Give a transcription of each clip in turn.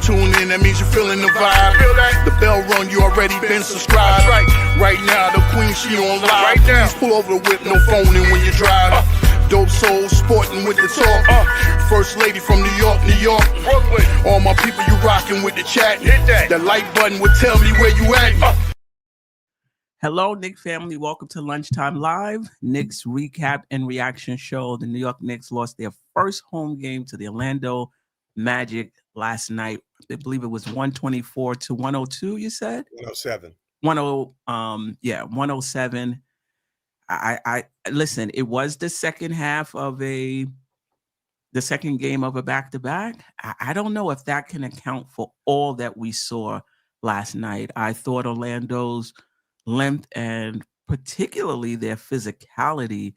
tune in, that means you're feeling the vibe. The bell rung, you already been subscribed. Right now, the queen, she on live. Right now, please pull over the whip, no phoning when you drive. Dope Soul Sporting with the talk. First lady from New York, Brooklyn. All my people, you rocking with the chat. Hit that. The like button would tell me where you at. Hello, Knick family. Welcome to Lunchtime Live, Knicks recap and reaction show. The New York Knicks lost their first home game to the Orlando Magic last night. I believe it was 124 to 102, you said? 107. 107. I listen, it was the second game of a back-to-back. I don't know if that can account for all that we saw last night. I thought Orlando's length and particularly their physicality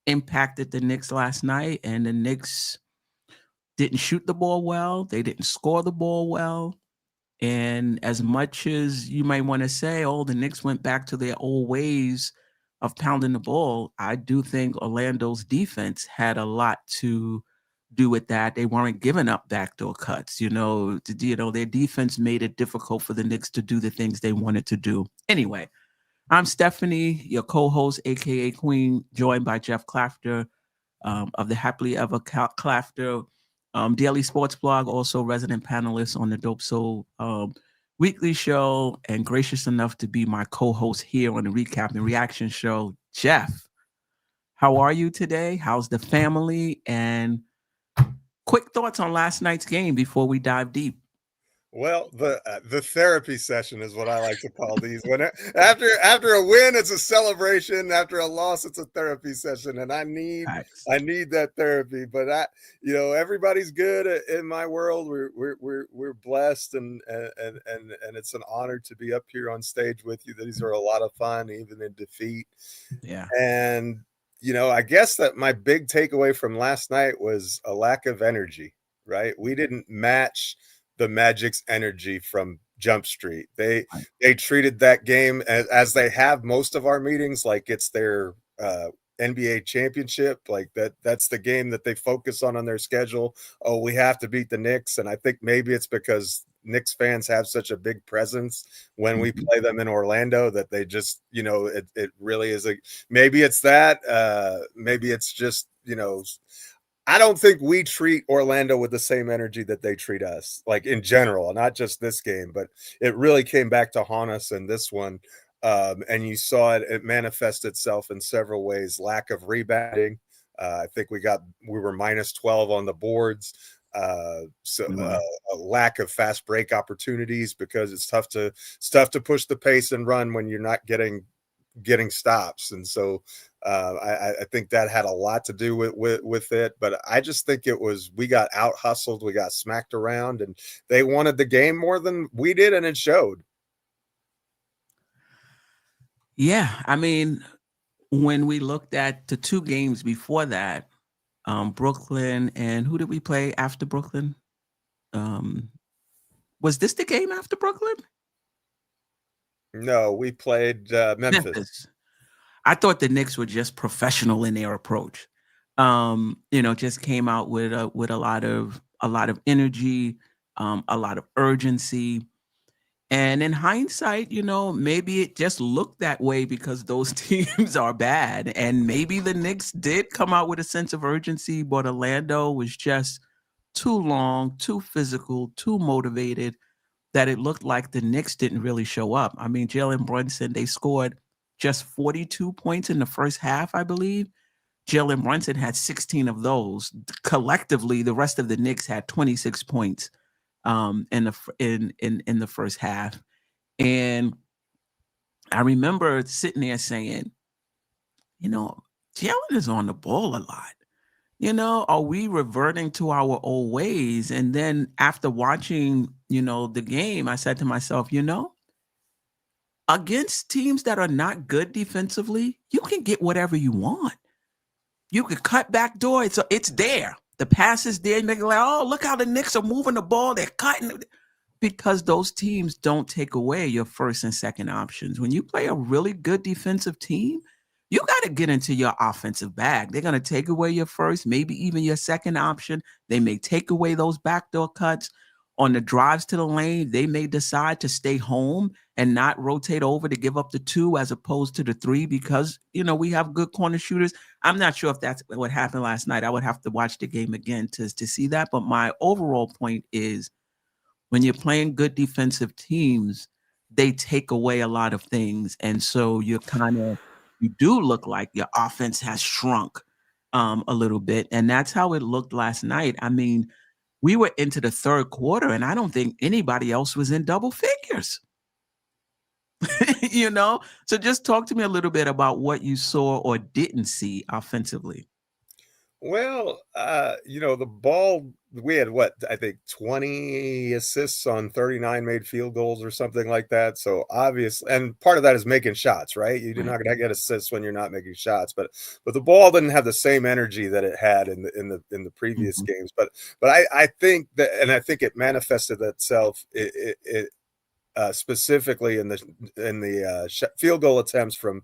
impacted the Knicks last night, and the Knicks didn't shoot the ball well. They didn't score the ball well. And as much as you might want to say, oh, the Knicks went back to their old ways of pounding the ball, I do think Orlando's defense had a lot to do with that. They weren't giving up backdoor cuts. Their defense made it difficult for the Knicks to do the things they wanted to do. Anyway, I'm Stephanie, your co-host, aka Queen, joined by Jeff Klafter of the Happily Ever Klafter daily sports blog, also resident panelist on the Dope Soul weekly show, and gracious enough to be my co-host here on the recap and reaction show. Jeff, how are you today? How's the family? And quick thoughts on last night's game before we dive deep. Well, the therapy session is what I like to call these. When after a win, it's a celebration. After a loss, it's a therapy session, and I need that therapy. But everybody's good in my world. We're blessed, and it's an honor to be up here on stage with you. These are a lot of fun, even in defeat. Yeah, and I guess that my big takeaway from last night was a lack of energy. Right, we didn't match the Magic's energy from Jump Street. They treated that game as they have most of our meetings, like it's their NBA championship. Like that's the game that they focus on their schedule. Oh, we have to beat the Knicks. And I think maybe it's because Knicks fans have such a big presence when we play them in Orlando that they just, it really is maybe it's that, maybe it's just, I don't think we treat Orlando with the same energy that they treat us, like in general, not just this game, but it really came back to haunt us in this one. And you saw it manifest itself in several ways. Lack of rebounding. I think we were minus 12 on the boards. A lack of fast break opportunities because it's tough to push the pace and run when you're not getting stops. And so I think that had a lot to do with it, but I just think we got out hustled, we got smacked around, and they wanted the game more than we did, and it showed. Yeah, I mean, when we looked at the two games before that, Brooklyn, and who did we play after Brooklyn? Was this the game after Brooklyn? No, we played Memphis. I thought the Knicks were just professional in their approach. Just came out with a lot of energy, a lot of urgency. And in hindsight, maybe it just looked that way because those teams are bad. And maybe the Knicks did come out with a sense of urgency, but Orlando was just too long, too physical, too motivated, that it looked like the Knicks didn't really show up. I mean, Jalen Brunson, they scored just 42 points in the first half, I believe. Jalen Brunson had 16 of those. Collectively, the rest of the Knicks had 26 points in the first half. And I remember sitting there saying, Jalen is on the ball a lot. Are we reverting to our old ways? And then after watching, the game, I said to myself, against teams that are not good defensively, you can get whatever you want. You could cut back door. It's there. The pass is there. You make it like, oh, look how the Knicks are moving the ball. They're cutting. Because those teams don't take away your first and second options. When you play a really good defensive team, you got to get into your offensive bag. They're going to take away your first, maybe even your second option. They may take away those backdoor cuts. on the drives to the lane, they may decide to stay home and not rotate over to give up the 2 as opposed to the 3 because, we have good corner shooters. I'm not sure if that's what happened last night. I would have to watch the game again to see that. But my overall point is when you're playing good defensive teams, they take away a lot of things. And so you do look like your offense has shrunk a little bit. And that's how it looked last night. I mean, we were into the third quarter, and I don't think anybody else was in double figures. So just talk to me a little bit about what you saw or didn't see offensively. Well, the ball, we had I think 20 assists on 39 made field goals or something like that. So obviously, and part of that is making shots, right? You're Right. not going to get assists when you're not making shots, but the ball didn't have the same energy that it had in the previous Mhm. games. But I think that, and I think it manifested itself. Specifically in the field goal attempts from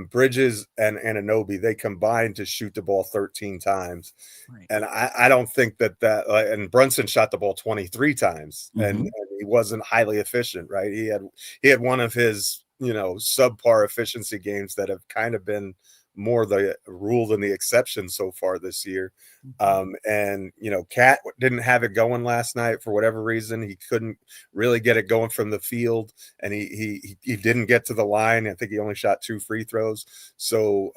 Bridges and Anunoby, they combined to shoot the ball 13 times, Right. and I don't think that and Brunson shot the ball 23 times, and Mhm. he wasn't highly efficient, right? He had one of his subpar efficiency games that have kind of been more the rule than the exception so far this year. And Cat didn't have it going last night for whatever reason. He couldn't really get it going from the field, and he didn't get to the line. I think he only shot 2 free throws. So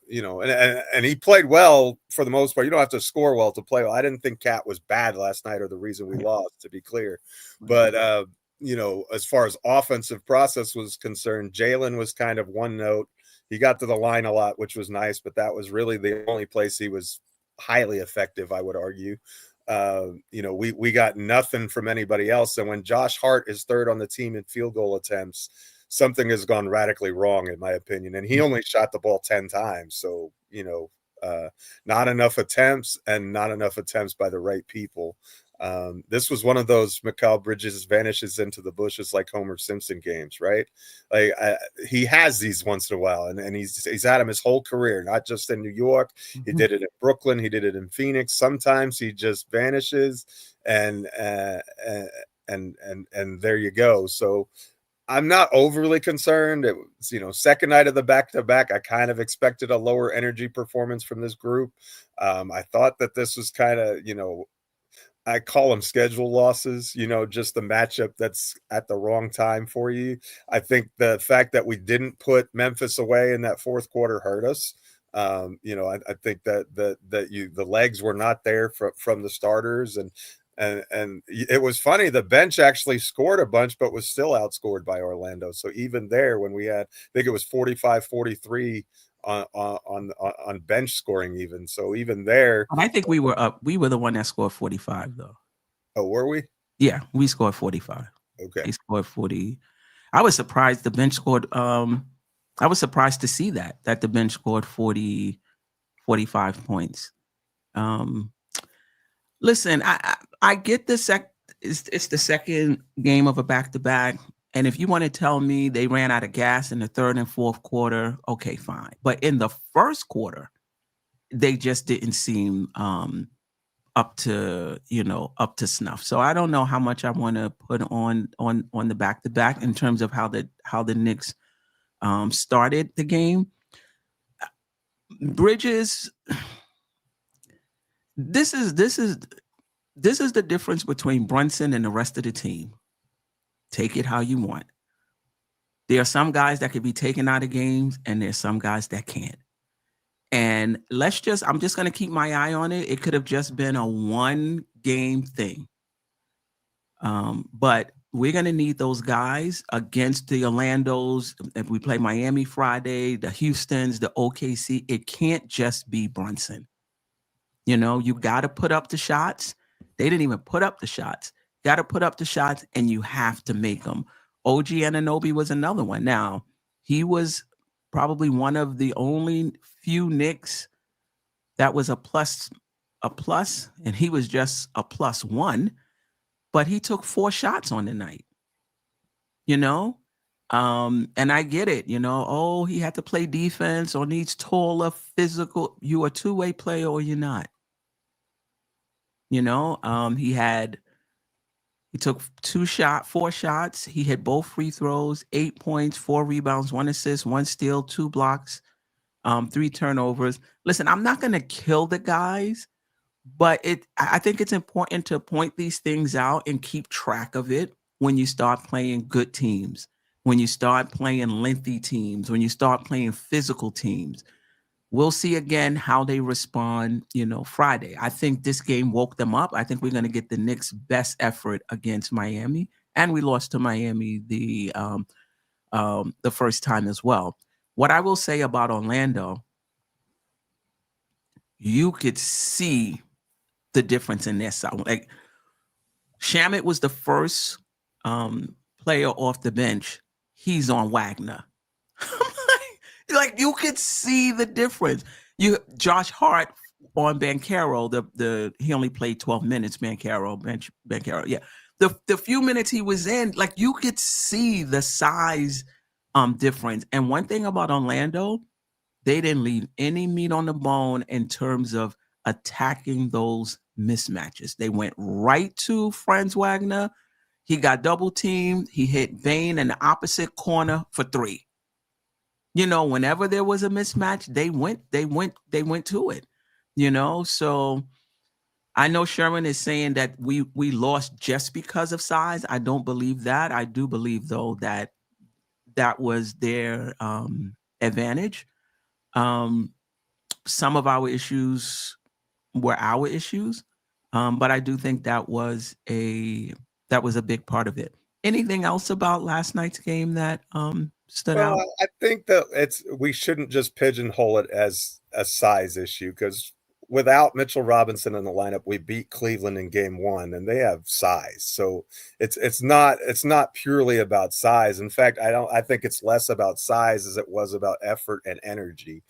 and he played well for the most part. You don't have to score well to play well. I didn't think Cat was bad last night or the reason we Right. lost, to be clear. Right. But as far as offensive process was concerned, Jalen was kind of one note. He got to the line a lot, which was nice, but that was really the only place he was highly effective, I would argue. We got nothing from anybody else. And when Josh Hart is third on the team in field goal attempts, something has gone radically wrong, in my opinion. And he only shot the ball 10 times. So, not enough attempts and not enough attempts by the right people. This was one of those Mikal Bridges vanishes into the bushes like Homer Simpson games, right? Like he has these once in a while, and he's had them his whole career, not just in New York. He did it in Brooklyn. He did it in Phoenix. Sometimes he just vanishes, and there you go. So I'm not overly concerned. It was, second night of the back-to-back. I kind of expected a lower energy performance from this group. I thought that this was kind of, I call them schedule losses, just the matchup that's at the wrong time for you. I think the fact that we didn't put Memphis away in that fourth quarter hurt us. I think that the legs were not there from the starters, and it was funny. The bench actually scored a bunch, but was still outscored by Orlando. So even there, when we had, I think it was 45-43 on bench scoring, even so, even there. And I think we were up. We were the one that scored 45, though. Oh, were we? Yeah, we scored 45. Okay. They scored 40. I was surprised the bench scored. I was surprised to see that the bench scored 45 points. Listen, I get the it's the second game of a back-to-back. And if you want to tell me they ran out of gas in the third and fourth quarter, okay, fine. But in the first quarter, they just didn't seem up to snuff. So I don't know how much I want to put on the back-to-back in terms of how the Knicks started the game. Bridges, this is the difference between Brunson and the rest of the team. Take it how you want. There are some guys that could be taken out of games, and there's some guys that can't. And I'm just going to keep my eye on it. It could have just been a one-game thing. But we're going to need those guys against the Orlandos. If we play Miami Friday, the Houstons, the OKC, it can't just be Brunson. You got to put up the shots. They didn't even put up the shots. Got to put up the shots, and you have to make them. OG Anunoby was another one. Now, he was probably one of the only few Knicks that was a plus, and he was just a +1, but he took 4 shots on the night. And I get it, he had to play defense or needs taller, physical. You a two-way player or you're not. He had He took 4 shots. He hit both free throws, 8 points, 4 rebounds, 1 assist, 1 steal, 2 blocks, 3 turnovers. Listen, I'm not going to kill the guys, but I think it's important to point these things out and keep track of it when you start playing good teams, when you start playing lengthy teams, when you start playing physical teams. We'll see again how they respond, Friday. I think this game woke them up. I think we're going to get the Knicks' best effort against Miami, and we lost to Miami the first time as well. What I will say about Orlando, you could see the difference in their side. Like Shamet was the first player off the bench. He's on Wagner. Like you could see the difference. Josh Hart on Banchero, he only played 12 minutes. Banchero, yeah. The few minutes he was in, like you could see the size difference. And one thing about Orlando, they didn't leave any meat on the bone in terms of attacking those mismatches. They went right to Franz Wagner. He got double teamed. He hit Bain in the opposite corner for 3. Whenever there was a mismatch, they went to it. So I know Sherman is saying that we lost just because of size. I don't believe that. I do believe though that was their advantage. Some of our issues were our issues, but I do think that was a big part of it. Anything else about last night's game that stood out? I think that we shouldn't just pigeonhole it as a size issue, because without Mitchell Robinson in the lineup, we beat Cleveland in game 1, and they have size. So it's not purely about size. In fact, I think it's less about size as it was about effort and energy.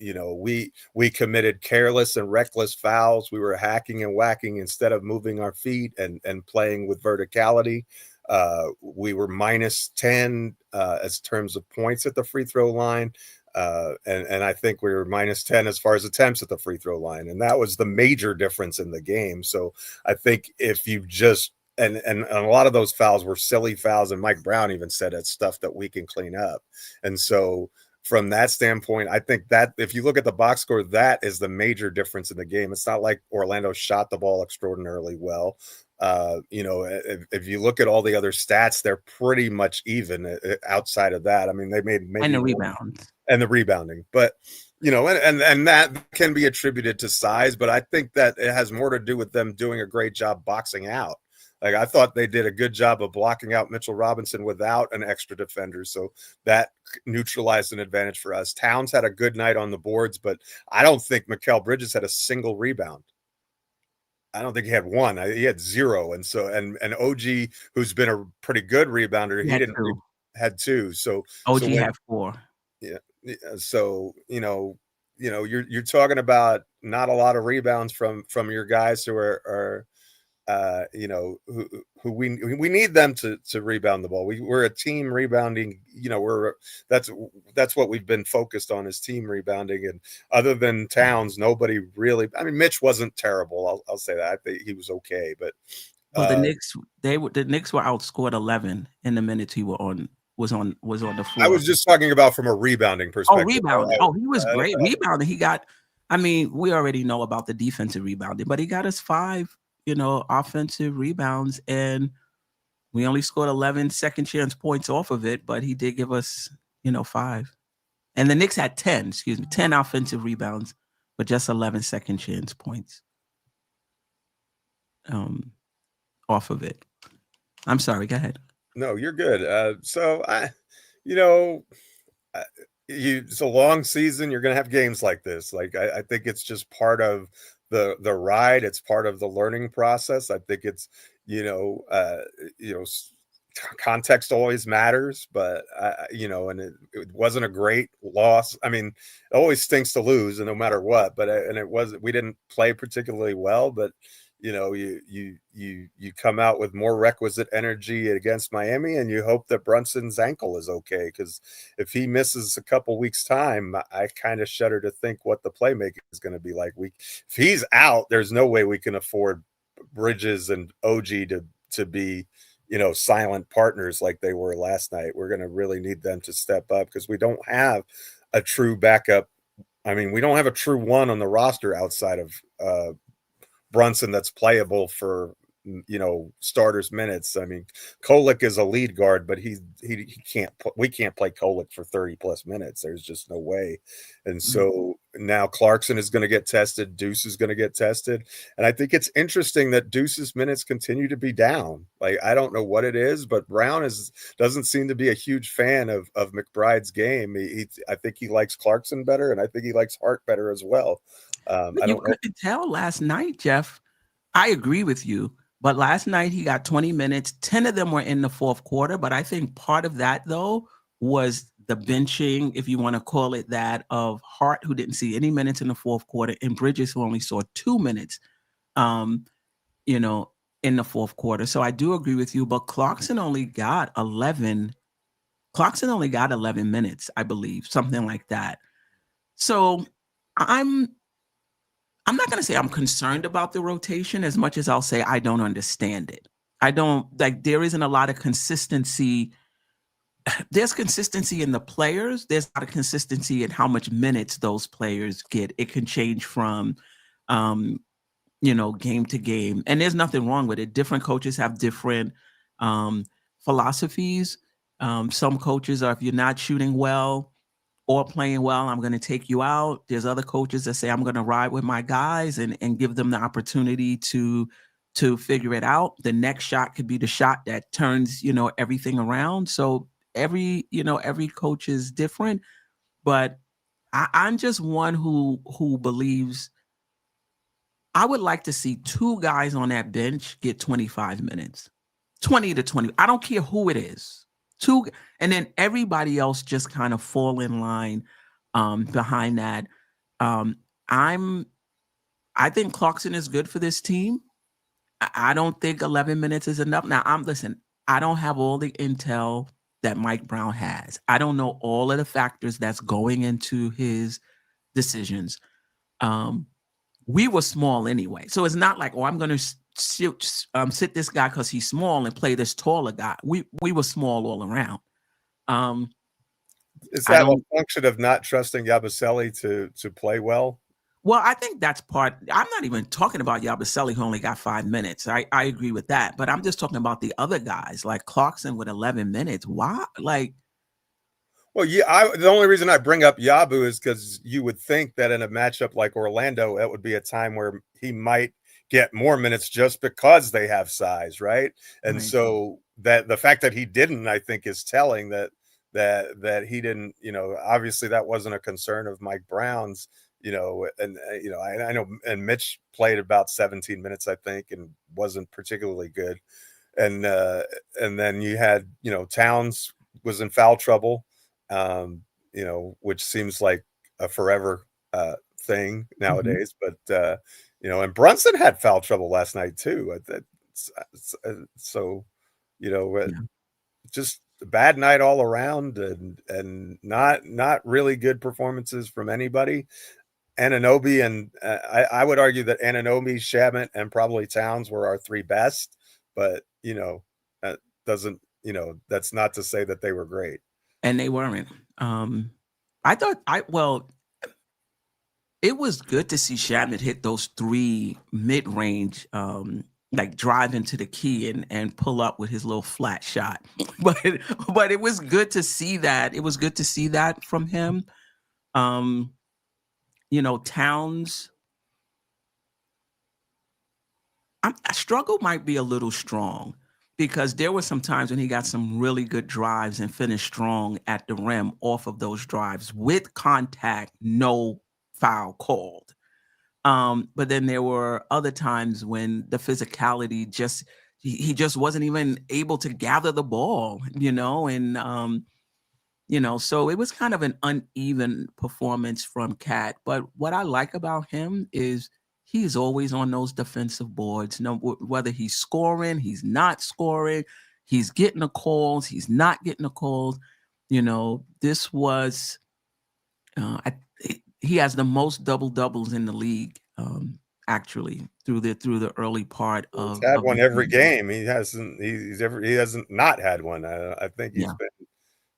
We committed careless and reckless fouls. We were hacking and whacking instead of moving our feet and playing with verticality. We were -10 as terms of points at the free throw line. And I think we were -10 as far as attempts at the free throw line. And that was the major difference in the game. So I think if you just, and a lot of those fouls were silly fouls. And Mike Brown even said it's stuff that we can clean up. And so from that standpoint, I think that if you look at the box score, that is the major difference in the game. It's not like Orlando shot the ball extraordinarily well. If you look at all the other stats, they're pretty much even outside of that. I mean, they made maybe and the rebounds and the rebounding, but and that can be attributed to size, but I think that it has more to do with them doing a great job boxing out. Like I thought they did a good job of blocking out Mitchell Robinson without an extra defender. So that neutralized an advantage for us. Towns had a good night on the boards, but I don't think Mikal Bridges had a single rebound. I don't think he had one. He had 0. And so, and OG, who's been a pretty good rebounder, had 2. So OG had 4. Yeah. So, you're talking about not a lot of rebounds from your guys who are who we need them to rebound the ball. We're a team rebounding, that's what we've been focused on, is team rebounding. And other than Towns, nobody really, I mean, Mitch wasn't terrible. I'll say that. I think he was okay, but the Knicks were outscored 11 in the minutes he was on the floor. I was just talking about from a rebounding perspective. Rebounding. He was great rebounding. We already know about the defensive rebounding, but he got us 5 offensive rebounds, and we only scored 11 second chance points off of it, but he did give us, 5. And the Knicks had 10 offensive rebounds, but just 11 second chance points off of it. I'm sorry, go ahead. No, you're good. So it's a long season. You're going to have games like this. Like, I think it's just part of the ride. It's part of the learning process. I think it's, context always matters, but and it wasn't a great loss. I mean, it always stinks to lose, and no matter what, we didn't play particularly well, but you come out with more requisite energy against Miami, and you hope that Brunson's ankle is okay, because if he misses a couple weeks time, I kind of shudder to think what the playmaking is going to be like. If he's out, there's no way we can afford Bridges and OG to to be, silent partners like they were last night. We're going to really need them to step up because we don't have a true backup. I mean, we don't have a true one on the roster outside of Brunson that's playable for starters minutes. I mean, Kolek is a lead guard, but he can't. We can't play Kolek for 30 plus minutes. There's just no way. And so now Clarkson is going to get tested. Deuce is going to get tested, and I think it's interesting that Deuce's minutes continue to be down. Like I don't know what it is, but Brown doesn't seem to be a huge fan of McBride's game. I think he likes Clarkson better, and I think he likes Hart better as well. You couldn't tell last night, Jeff. I agree with you. But last night he got 20 minutes. 10 of them were in the fourth quarter. But I think part of that, though, was the benching, if you want to call it that, of Hart, who didn't see any minutes in the fourth quarter, and Bridges, who only saw 2 minutes, in the fourth quarter. So I do agree with you. But Clarkson only got 11 minutes, I believe, something like that. So I'm not going to say I'm concerned about the rotation as much as I'll say I don't understand it. There isn't a lot of consistency. There's consistency in the players. There's a lot of consistency in how much minutes those players get. It can change from, game to game. And there's nothing wrong with it. Different coaches have different philosophies. Some coaches are, if you're not shooting well or playing well, I'm going to take you out. There's other coaches that say I'm going to ride with my guys and give them the opportunity to figure it out. The next shot could be the shot that turns, everything around. So every coach is different, but I'm just one who believes I would like to see 2 guys on that bench get 25 minutes, 20 to 20. I don't care who it is. 2, and then everybody else just kind of fall in line behind that. I think Clarkson is good for this team. I don't think 11 minutes is enough. Now, I don't have all the intel that Mike Brown has. I don't know all of the factors that's going into his decisions. We were small anyway. So it's not like, I'm going to sit this guy because he's small and play this taller guy. We were small all around. Is that a function of not trusting Yabusele to play well? Well, I think that's part. I'm not even talking about Yabusele, who only got 5 minutes. I agree with that. But I'm just talking about the other guys, like Clarkson with 11 minutes. Why? Well, yeah, the only reason I bring up Yabu is because you would think that in a matchup like Orlando, that would be a time where he might get more minutes just because they have size, right? And Right. So that the fact that he didn't, I think, is telling that he didn't. Obviously that wasn't a concern of Mike Brown's. I know, and Mitch played about 17 minutes, I think, and wasn't particularly good. And then you had, Towns was in foul trouble, which seems like a forever thing nowadays. Mm-hmm. But, and Brunson had foul trouble last night too. So, just a bad night all around and not really good performances from anybody. Anunoby and I would argue that Anunoby, Shamet, and probably Towns were our 3 best, but that doesn't, that's not to say that they were great. And they weren't. It was good to see Shamet hit those 3 mid-range, drive into the key and pull up with his little flat shot. But it was good to see that. It was good to see that from him. Towns, struggle might be a little strong because there were some times when he got some really good drives and finished strong at the rim off of those drives with contact, no foul called. But then there were other times when the physicality he just wasn't even able to gather the ball, and so it was kind of an uneven performance from Cat. But what I like about him is he's always on those defensive boards. Whether he's scoring, he's not scoring, he's getting the calls, he's not getting the calls. This was he has the most double doubles in the league. actually through the early part He's of had the one every season. game. He hasn't. He hasn't not had one. I think he's Yeah, been,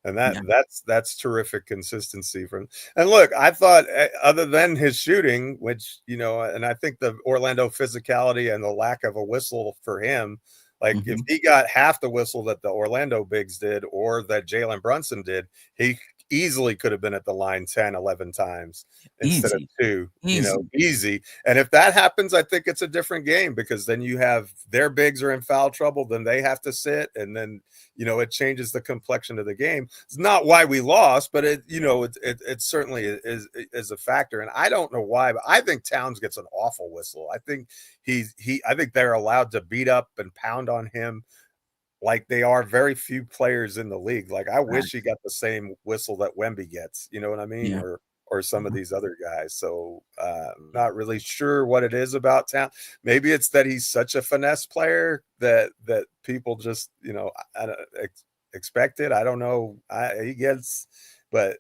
and yeah. that's terrific consistency from. And look, I thought other than his shooting, which and I think the Orlando physicality and the lack of a whistle for him, like if Mhm. he got half the whistle that the Orlando bigs did or that Jalen Brunson did, he easily could have been at the line 10, 11 times instead of Easy, 2, easy. easy. And if that happens, I think it's a different game because then you have their bigs are in foul trouble, then they have to sit, and then it changes the complexion of the game. It's not why we lost, but it certainly is a factor. And I don't know why, but I think Towns gets an awful whistle. I think I think they're allowed to beat up and pound on him like they are very few players in the league. Like I wish he Facts. got the same whistle that Wemby gets, you know what I mean? Yeah. Or some of Mhm. these other guys. So not really sure what it is about Town. Maybe it's that he's such a finesse player that people just, I don't expect it. I don't know. He gets, but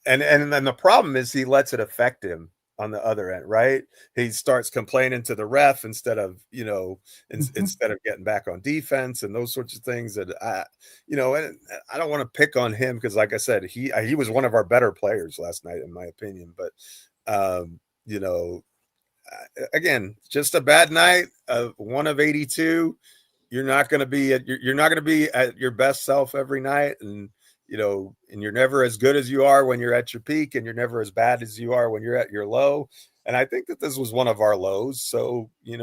and then the problem is he lets it affect him on the other end, right? He starts complaining to the ref instead of, Mhm. instead of getting back on defense and those sorts of things. And and I don't want to pick on him because, like I said, he was one of our better players last night, in my opinion. But um, again, just a bad night of 1 of 82. You're not going to be at your best self every night, and and you're never as good as you are when you're at your peak, and you're never as bad as you are when you're at your low. And I think that this was one of our lows. So you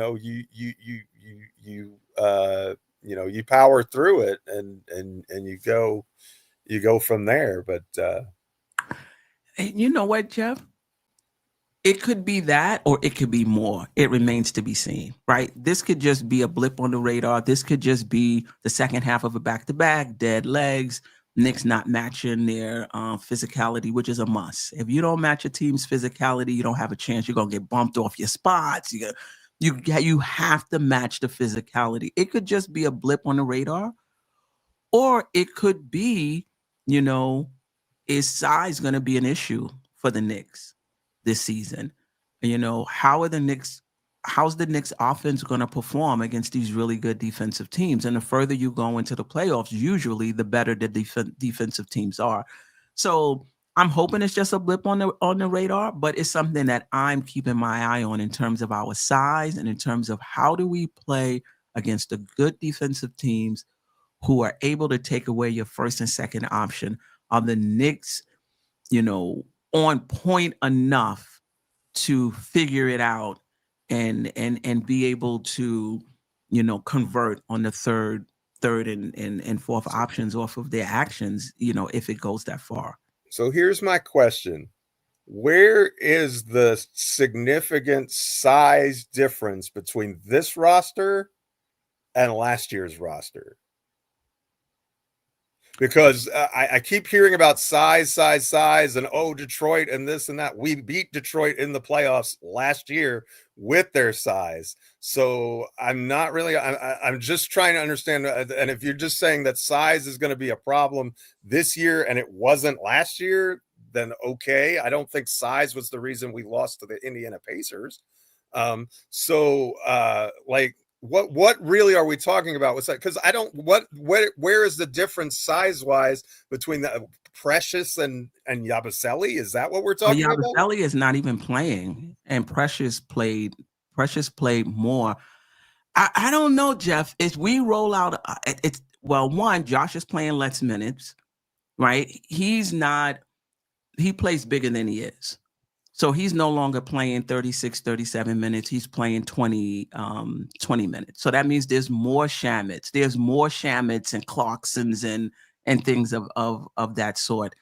power through it, and you go from there. But And you know what, Jeff? It could be that, or it could be more. It remains to be seen, right? This could just be a blip on the radar. This could just be the second half of a back-to-back, dead legs, Knicks not matching their physicality, which is a must. If you don't match your team's physicality, you don't have a chance. You're gonna get bumped off your spots. You have to match the physicality. It could just be a blip on the radar, or it could be, you know, is size going to be an issue for the Knicks this season? How are the Knicks? How's the Knicks offense going to perform against these really good defensive teams? And the further you go into the playoffs, usually the better the defensive teams are. So I'm hoping it's just a blip on the radar, but it's something that I'm keeping my eye on in terms of our size and in terms of how do we play against the good defensive teams who are able to take away your first and second option. Are the Knicks, you know, on point enough to figure it out and be able to, convert on the third and fourth options off of their actions, if it goes that far. so here's my question. Where is the significant size difference between this roster and last year's roster? Because I keep hearing about size, and Detroit and this and that. We beat Detroit in the playoffs last year with their size. So I'm not really. I'm just trying to understand. And if you're just saying that size is going to be a problem this year and it wasn't last year, then okay. I don't think size was the reason we lost to the Indiana Pacers. Like what really are we talking about? What's that? Because I don't where is the difference size wise between the Precious and Yabusele? Is that what we're But talking about? Yabusele is not even playing, and Precious played more. I don't know, Jeff. If we roll out, it's well, one, Josh is playing less minutes, right? He's not. He plays bigger than he is. So he's no longer playing 36, 37 minutes. He's playing 20 minutes. So that means there's more Shamits. There's more Shamits and Clarksons and things of that sort.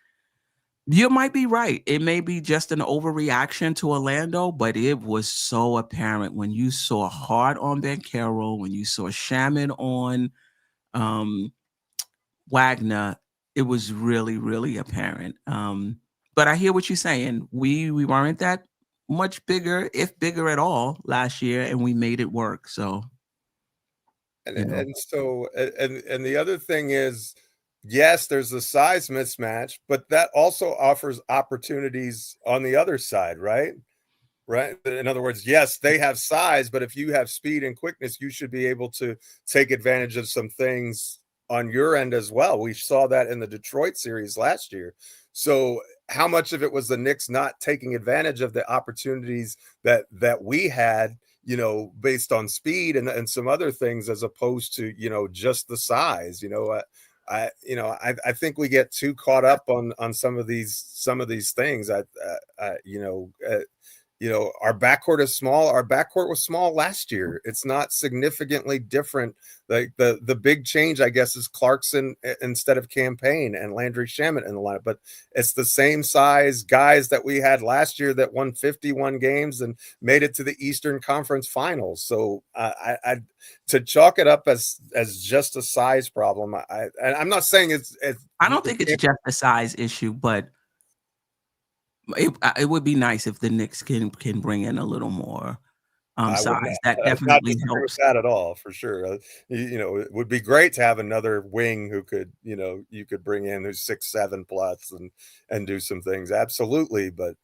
You might be right. It may be just an overreaction to Orlando, but it was so apparent when you saw Hart on Banchero, when you saw Shamit on um, Wagner, it was really, really apparent. But I hear what you're saying. We weren't that much bigger, if bigger at all, last year, and we made it work. So, And you know, and so and the other thing is, yes, there's a size mismatch, but that also offers opportunities on the other side, right? right? In other words, yes, they have size, but if you have speed and quickness, you should be able to take advantage of some things on your end as well. We saw that in the Detroit series last year. So how much of it was the Knicks not taking advantage of the opportunities that we had, based on speed and some other things, as opposed to, just the size. I think we get too caught up on some of these things. Our backcourt is small. Our backcourt was small last year. It's not significantly different. Like the big change, I guess, is Clarkson instead of Campaign and Landry Shamet in the lineup. But it's the same size guys that we had last year that won 51 games and made it to the Eastern Conference Finals. So I to chalk it up as just a size problem. I'm not saying it's I don't think it's just a size issue, but it would be nice if the Knicks can bring in a little more size. That definitely helps. With that at all, for sure. It would be great to have another wing who could, you could bring in who's 6'7" plus and do some things. Absolutely, but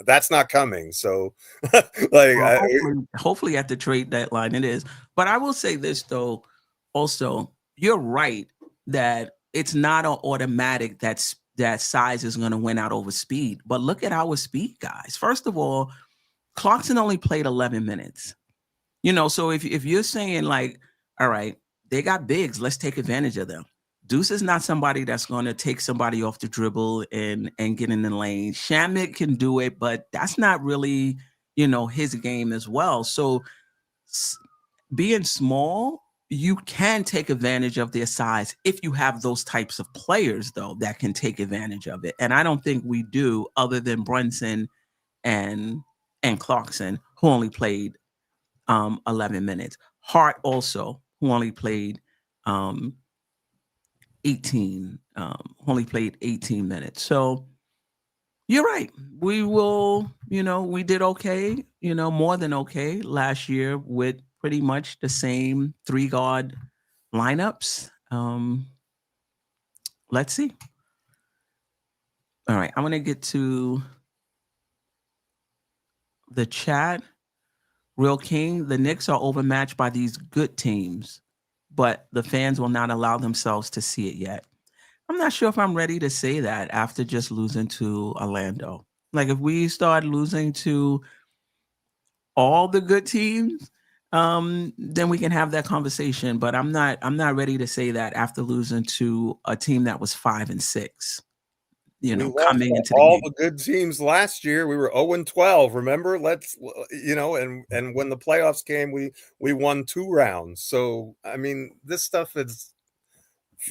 that's not coming. So, hopefully at the trade deadline it is. But I will say this though, also, you're right that it's not an automatic that size is going to win out over speed. But look at our speed guys. First of all, Clarkson only played 11 minutes. So if you're saying like, all right, they got bigs, let's take advantage of them. Deuce is not somebody that's going to take somebody off the dribble and get in the lane. Shamet can do it, but that's not really, his game as well. So being small, you can take advantage of their size if you have those types of players, though, that can take advantage of it. And I don't think we do, other than Brunson and Clarkson, who only played 11 minutes. Hart also, who only played 18 minutes. So you're right. We will, we did okay, more than okay last year with pretty much the same 3-guard lineups. Let's see. All right, I'm going to get to the chat. Real King, the Knicks are overmatched by these good teams, but the fans will not allow themselves to see it yet. I'm not sure if I'm ready to say that after just losing to Orlando. Like if we start losing to all the good teams, then we can have that conversation. But I'm not ready to say that after losing to a team that was 5-6. Coming into all the good teams last year, we were 0-12. Remember, and when the playoffs came, we won 2 rounds. So I mean, this stuff is.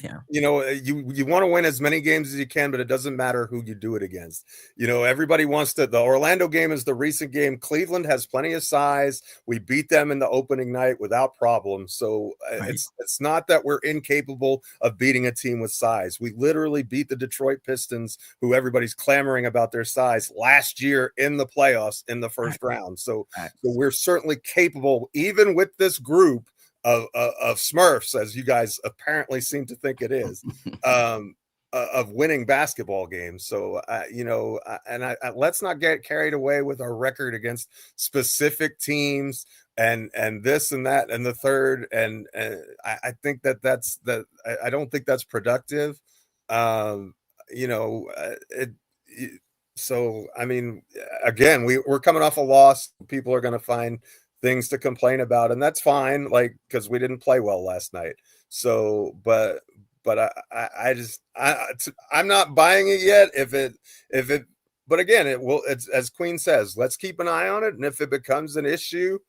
Yeah. You want to win as many games as you can, but it doesn't matter who you do it against. Everybody wants to. The Orlando game is the recent game. Cleveland has plenty of size. We beat them in the opening night without problem. So right. It's not that we're incapable of beating a team with size. We literally beat the Detroit Pistons, who everybody's clamoring about their size, last year in the playoffs in the first round. So we're certainly capable, even with this group of Smurfs, as you guys apparently seem to think it is, of winning basketball games. So let's not get carried away with our record against specific teams and this and that and the third. And I think that's I don't think that's productive. So I mean, again, we're coming off a loss. People are going to find things to complain about, and that's fine, like, because we didn't play well last night. So but I'm not buying it yet. But again, it's as Queen says, let's keep an eye on it, and if it becomes an issue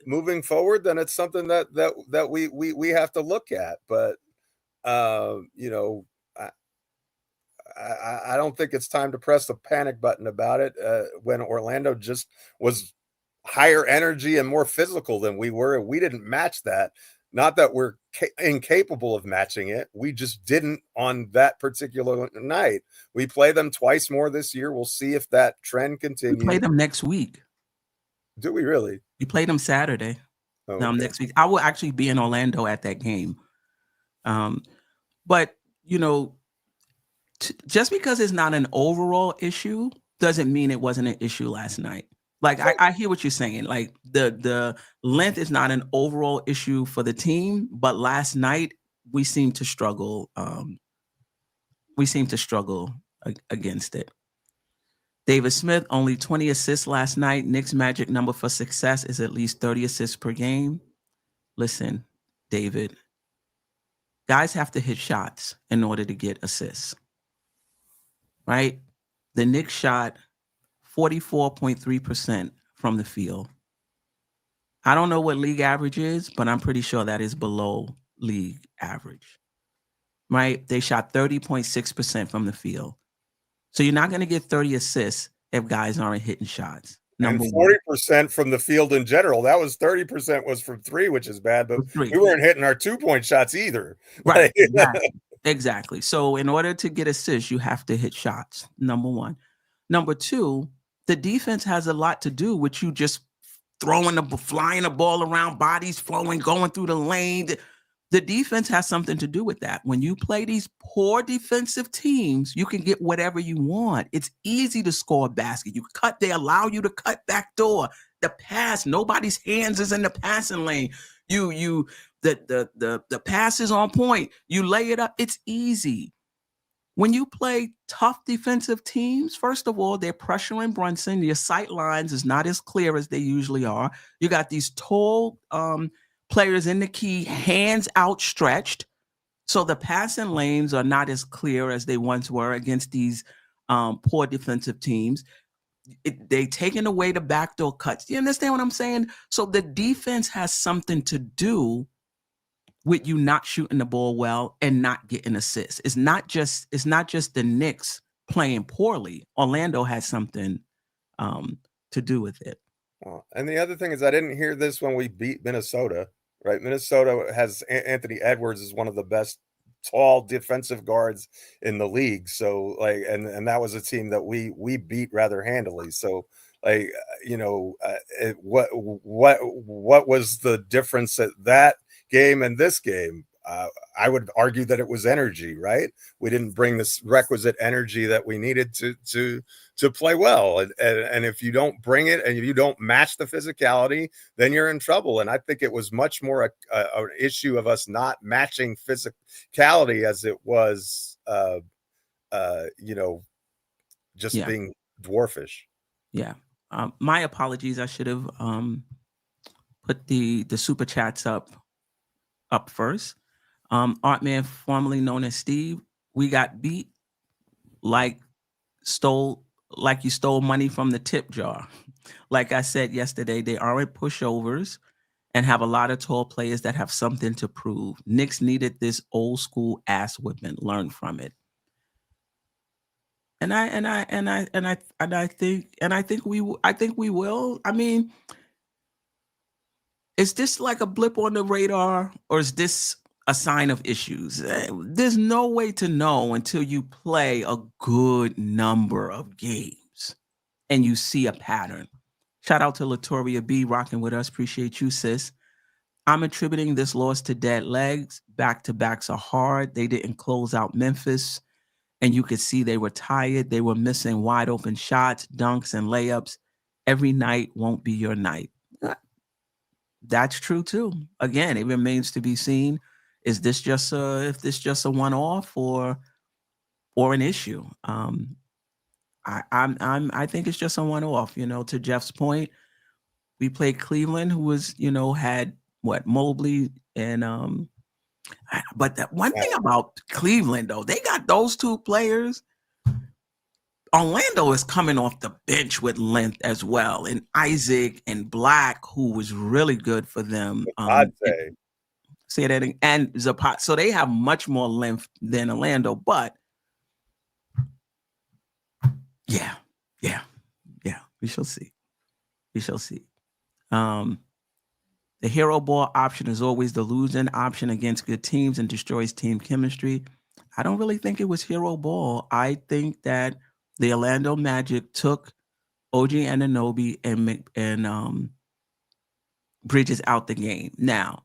moving forward, then it's something that we have to look at. But I don't think it's time to press the panic button about it when Orlando just was higher energy and more physical than we were. We didn't match that. Not that we're incapable of matching it. We just didn't on that particular night. We play them twice more this year. We'll see if that trend continues. We play them next week. Do we really? We played them Saturday. Next week. I will actually be in Orlando at that game. But, just because it's not an overall issue doesn't mean it wasn't an issue last night. Like I hear what you're saying. Like the length is not an overall issue for the team, but last night we seem to struggle. Against it. David Smith, only 20 assists last night. Knicks' magic number for success is at least 30 assists per game. Listen, David, guys have to hit shots in order to get assists, right? The Knicks shot 44.3% from the field. I don't know what league average is, but I'm pretty sure that is below league average, right? They shot 30.6% from the field. So you're not going to get 30 assists if guys aren't hitting shots. And 40% from the field in general. That was 30% was from three, which is bad, but we weren't hitting our 2-point shots either. Right. Exactly. So in order to get assists, you have to hit shots. Number one. Number two, the defense has a lot to do with you just flying the ball around, bodies flowing, going through the lane. The defense has something to do with that. When you play these poor defensive teams, you can get whatever you want. It's easy to score a basket. They allow you to cut back door. The pass, nobody's hands is in the passing lane. The pass is on point. You lay it up. It's easy. When you play tough defensive teams, first of all, they're pressuring Brunson. Your sight lines is not as clear as they usually are. You got these tall players in the key, hands outstretched. So the passing lanes are not as clear as they once were against these poor defensive teams. They taking away the backdoor cuts. You understand what I'm saying? So the defense has something to do with you not shooting the ball well and not getting assists. It's not just the Knicks playing poorly. Orlando has something to do with it. Well, and the other thing is, I didn't hear this when we beat Minnesota. Right, Minnesota has Anthony Edwards is one of the best tall defensive guards in the league. So like, and that was a team that we beat rather handily. So like, what was the difference at that game and this game? I would argue that it was energy, right? We didn't bring this requisite energy that we needed to play well. And if you don't bring it and if you don't match the physicality, then you're in trouble. And I think it was much more an issue of us not matching physicality as it was, being dwarfish. Yeah. My apologies. I should have put the super chats up first. Artman, formerly known as Steve, we got beat like you stole money from the tip jar. Like I said yesterday, they aren't pushovers and have a lot of tall players that have something to prove. Knicks needed this old school ass whipping. Learn from it. And I think we will. I mean, is this like a blip on the radar, or is this a sign of issues? There's no way to know until you play a good number of games and you see a pattern. Shout out to Latoria B rocking with us. Appreciate you, sis. I'm attributing this loss to dead legs. Back-to-backs are hard. They didn't close out Memphis, and you could see they were tired. They were missing wide open shots, dunks, and layups. Every night won't be your night. That's true too. Again, it remains to be seen. Is this just a one-off or an issue? I think it's just a one-off. To Jeff's point, we played Cleveland, who was had Mobley and but that one thing about Cleveland though, they got those two players. Orlando is coming off the bench with length as well, and Isaac and Black, who was really good for them. I'd say that, and Zapata. So they have much more length than Orlando, but yeah, we shall see. The hero ball option is always the losing option against good teams and destroys team chemistry. I don't really think it was hero ball. I think that the Orlando Magic took OG Anunoby and Bridges out the game. Now,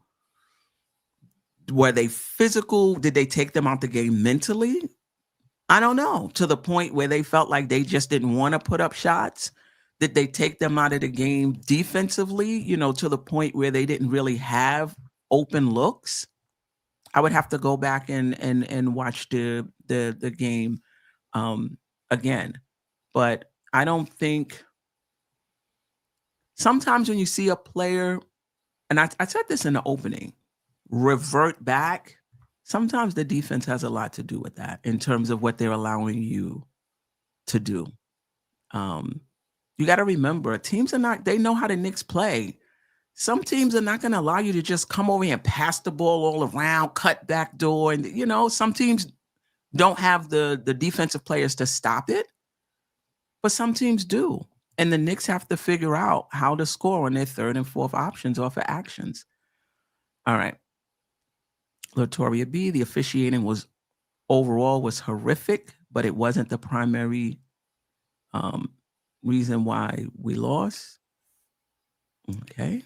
were they physical? Did they take them out the game mentally? I don't know, to the point where they felt like they just didn't want to put up shots. Did they take them out of the game defensively, to the point where they didn't really have open looks? I would have to go back and watch the game again. But I don't think sometimes when you see a player, and I said this in the opening, revert back, sometimes the defense has a lot to do with that in terms of what they're allowing you to do. You got to remember, teams are not, they know how the Knicks play. Some teams are not going to allow you to just come over here and pass the ball all around, cut back door. And, some teams don't have the defensive players to stop it, but some teams do. And the Knicks have to figure out how to score on their third and fourth options off of actions. All right. Latoria B, the officiating was horrific, but it wasn't the primary reason why we lost. Okay.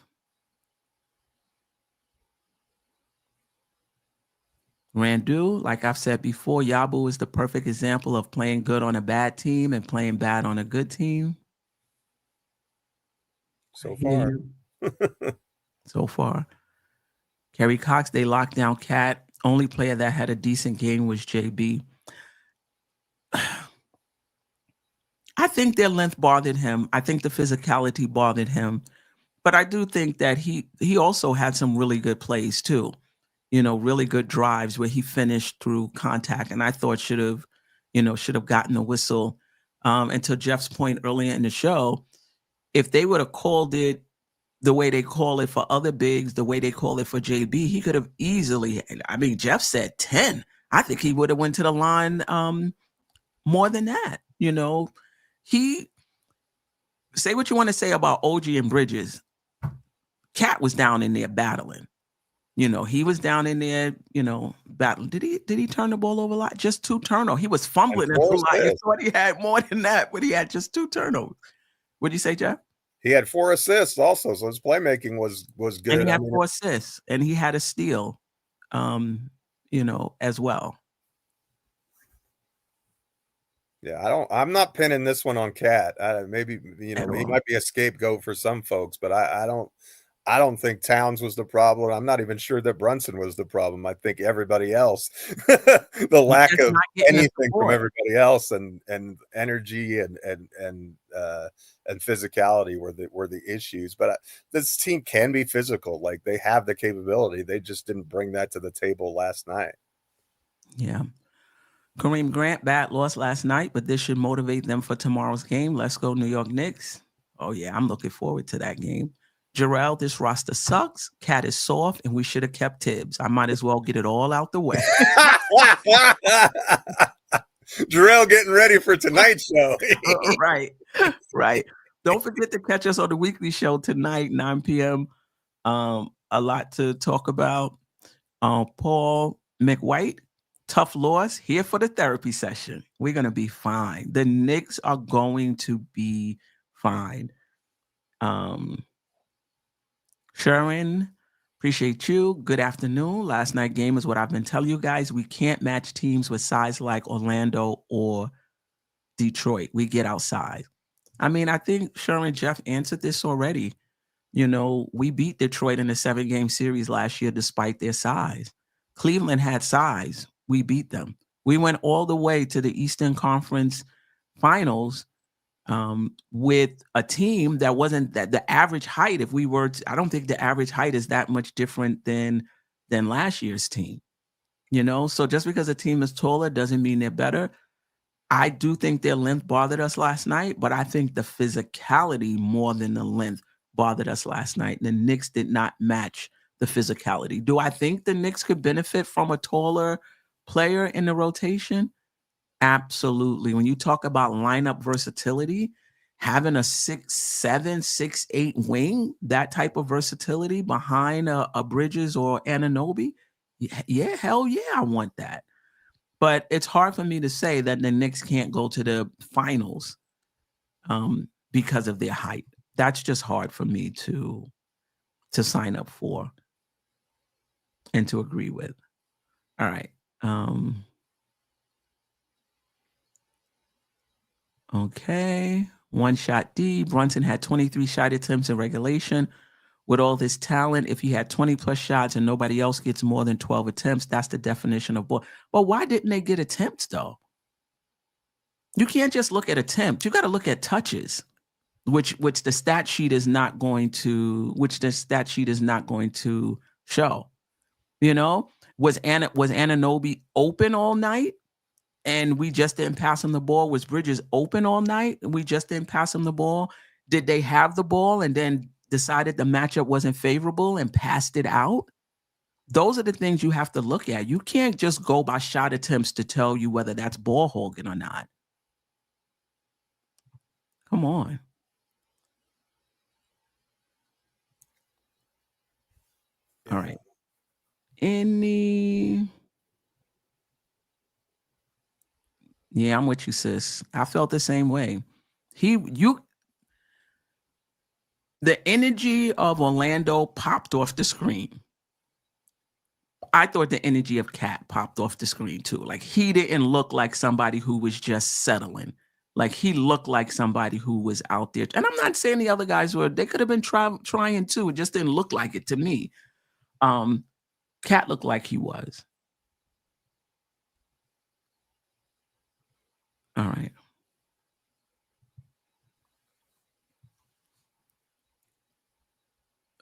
Randu, like I've said before, Yabu is the perfect example of playing good on a bad team and playing bad on a good team. So far. So far. Kerry Cox, they locked down Cat. Only player that had a decent game was JB. I think their length bothered him. I think the physicality bothered him. But I do think that he also had some really good plays too. Really good drives where he finished through contact, and I thought should have gotten a whistle. And to Jeff's point earlier in the show, if they would have called it the way they call it for other bigs, the way they call it for JB, he could have easily. I mean, Jeff said 10. I think he would have went to the line more than that. He say what you want to say about OG and Bridges. Cat was down in there battling. He was down in there, battling. Did he turn the ball over a lot? Just 2 turnovers. He was fumbling a lot. You thought he had more than that, but he had just 2 turnovers. What'd you say, Jeff? He had 4 assists also, so his playmaking was good. And he had 4 assists, and he had a steal, as well. Yeah, I'm not pinning this one on Cat. Maybe he might be a scapegoat for some folks, but I don't think Towns was the problem. I'm not even sure that Brunson was the problem. I think everybody else, the lack of anything from everybody else, and energy and physicality were the issues. But this team can be physical. Like, they have the capability. They just didn't bring that to the table last night. Yeah. Kareem Grant, bad loss last night, but this should motivate them for tomorrow's game. Let's go, New York Knicks. Oh, yeah, I'm looking forward to that game. Jerrell, this roster sucks. Cat is soft, and we should have kept Tibbs. I might as well get it all out the way. Jerrell getting ready for tonight's show. Right. Don't forget to catch us on the weekly show tonight, 9 p.m. A lot to talk about. Paul McWhite, tough loss, here for the therapy session. We're going to be fine. The Knicks are going to be fine. Sharon, appreciate you. Good afternoon. Last night game is what I've been telling you guys. We can't match teams with size like Orlando or Detroit. We get outside. I mean, I think Sharon, Jeff answered this already. We beat Detroit in a 7-game series last year despite their size. Cleveland had size. We beat them. We went all the way to the Eastern Conference Finals with a team that wasn't that the average height. I don't think the average height is that much different than last year's team. So just because a team is taller doesn't mean they're better. I do think their length bothered us last night, but I think the physicality more than the length bothered us last night. The Knicks did not match the physicality. Do I think the Knicks could benefit from a taller player in the rotation? Absolutely. When you talk about lineup versatility, having a 6'7", 6'8" wing, that type of versatility behind a Bridges or Anunoby, yeah, hell yeah, I want that. But it's hard for me to say that the Knicks can't go to the finals because of their height. That's just hard for me to sign up for and to agree with. All right. Okay. One shot D. Brunson had 23 shot attempts in regulation. With all this talent, if he had 20 plus shots and nobody else gets more than 12 attempts, that's the definition of ball. But why didn't they get attempts though? You can't just look at attempts. You got to look at touches, which the stat sheet is not going to show. You know, was Anunoby open all night and we just didn't pass him the ball? Was Bridges open all night and we just didn't pass him the ball? Did they have the ball and then decided the matchup wasn't favorable and passed it out? Those are the things you have to look at. You can't just go by shot attempts to tell you whether that's ball hogging or not. Come on. All right. Yeah, I'm with you, sis. I felt the same way. The energy of Orlando popped off the screen. I thought the energy of Cat popped off the screen too. Like he didn't look like somebody who was just settling. Like he looked like somebody who was out there. And I'm not saying the other guys they could have been trying too. It just didn't look like it to me. Cat looked like he was. All right.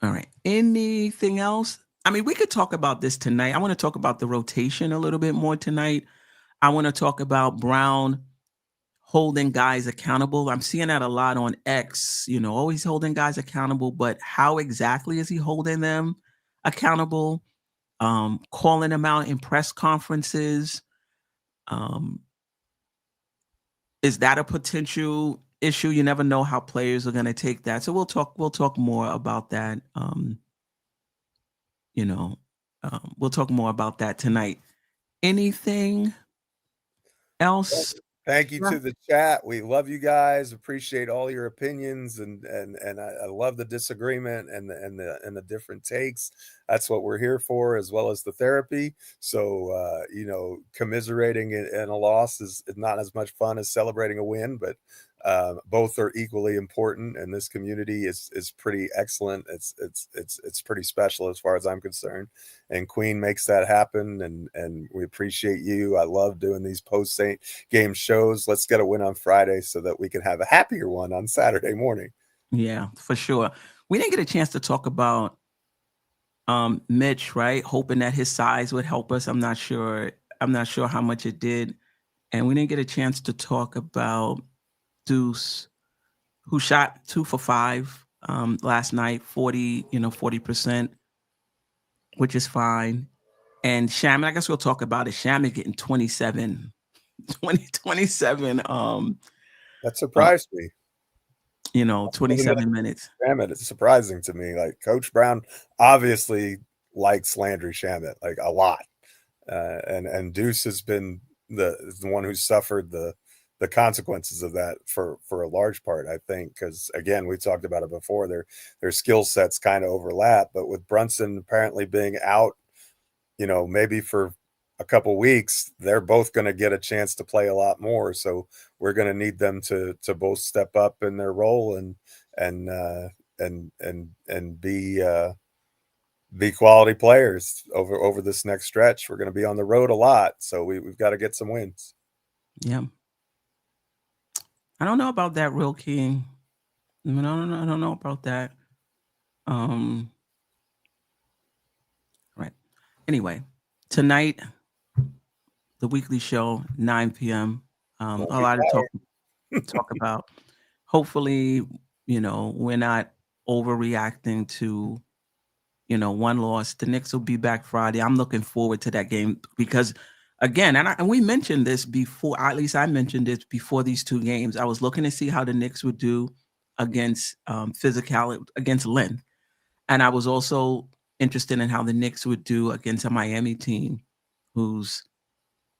All right. Anything else? I mean, we could talk about this tonight. I want to talk about the rotation a little bit more tonight. I want to talk about Brown holding guys accountable. I'm seeing that a lot on X, always holding guys accountable, but how exactly is he holding them accountable? Calling them out in press conferences. Is that a potential issue? You never know how players are going to take that. So we'll talk more about that. We'll talk more about that tonight. Anything else? Thank you to the chat. We love you guys. Appreciate all your opinions, and I love the disagreement and the different takes. That's what we're here for, as well as the therapy. So commiserating in a loss is not as much fun as celebrating a win, but both are equally important, and this community is pretty excellent. It's pretty special as far as I'm concerned, and Queen makes that happen, and we appreciate you. I love doing these post game shows. Let's get a win on Friday so that we can have a happier one on Saturday morning. Yeah, for sure. We didn't get a chance to talk about Mitch, right? Hoping that his size would help us. I'm not sure how much it did. And we didn't get a chance to talk about Deuce, who shot 2 for 5 last night, 40%, which is fine. And Shaman, I guess we'll talk about it. Shaman getting 27. That surprised me. 27 minutes. Shamet, it's surprising to me. Like Coach Brown obviously likes Landry Shamet like a lot, and Deuce has been the one who suffered the consequences of that for a large part, I think, because again, we talked about it before. Their skill sets kind of overlap, but with Brunson apparently being out, maybe for a couple weeks, they're both going to get a chance to play a lot more. So we're going to need them to both step up in their role and be quality players over this next stretch. We're going to be on the road a lot, so we've got to get some wins. Yeah. I don't know about that, Real King. I don't know about that. Right. Anyway, tonight, the weekly show, 9 p.m. A lot to talk about. Hopefully, we're not overreacting to, one loss. The Knicks will be back Friday. I'm looking forward to that game because, again, and we mentioned this before, at least I mentioned this before these two games. I was looking to see how the Knicks would do against physicality, against length. And I was also interested in how the Knicks would do against a Miami team who's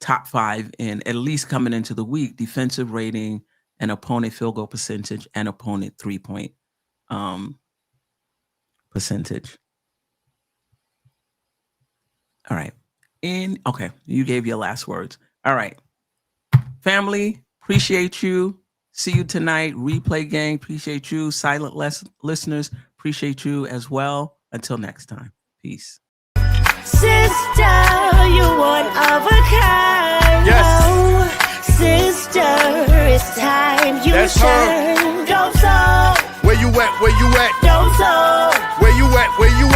top 5 in, at least coming into the week, defensive rating and opponent field goal percentage and opponent 3-point percentage. All right. Okay, you gave your last words. All right. Family, appreciate you. See you tonight. Replay gang. Appreciate you. Silent listeners. Appreciate you as well. Until next time. Peace. Sister, you one of a kind. Yes. Oh, sister, it's time you That's shine. Dope soul. Where you at? Where you at? Dope soul. Where you at? Where you